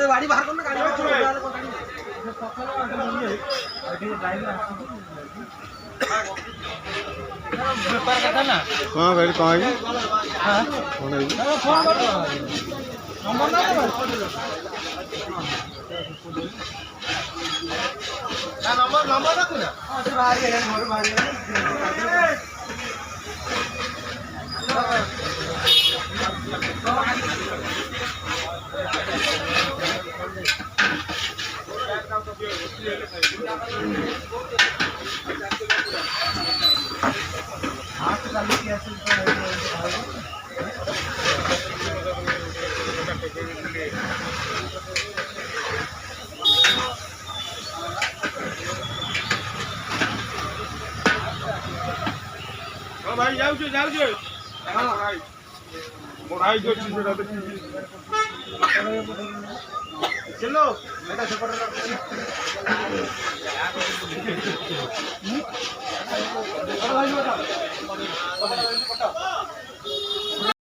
गाड़ी बाहर करना गाड़ी बेपार करता ना कहाँ गई कहाँ गई हाँ कौन है फोन कर नंबर ना नंबर ना तू ना बाहर गए घर बाहर गए भाई जाऊ हाँ भाई पढ़ाई जो चीज बेटा देखी चलो बेटा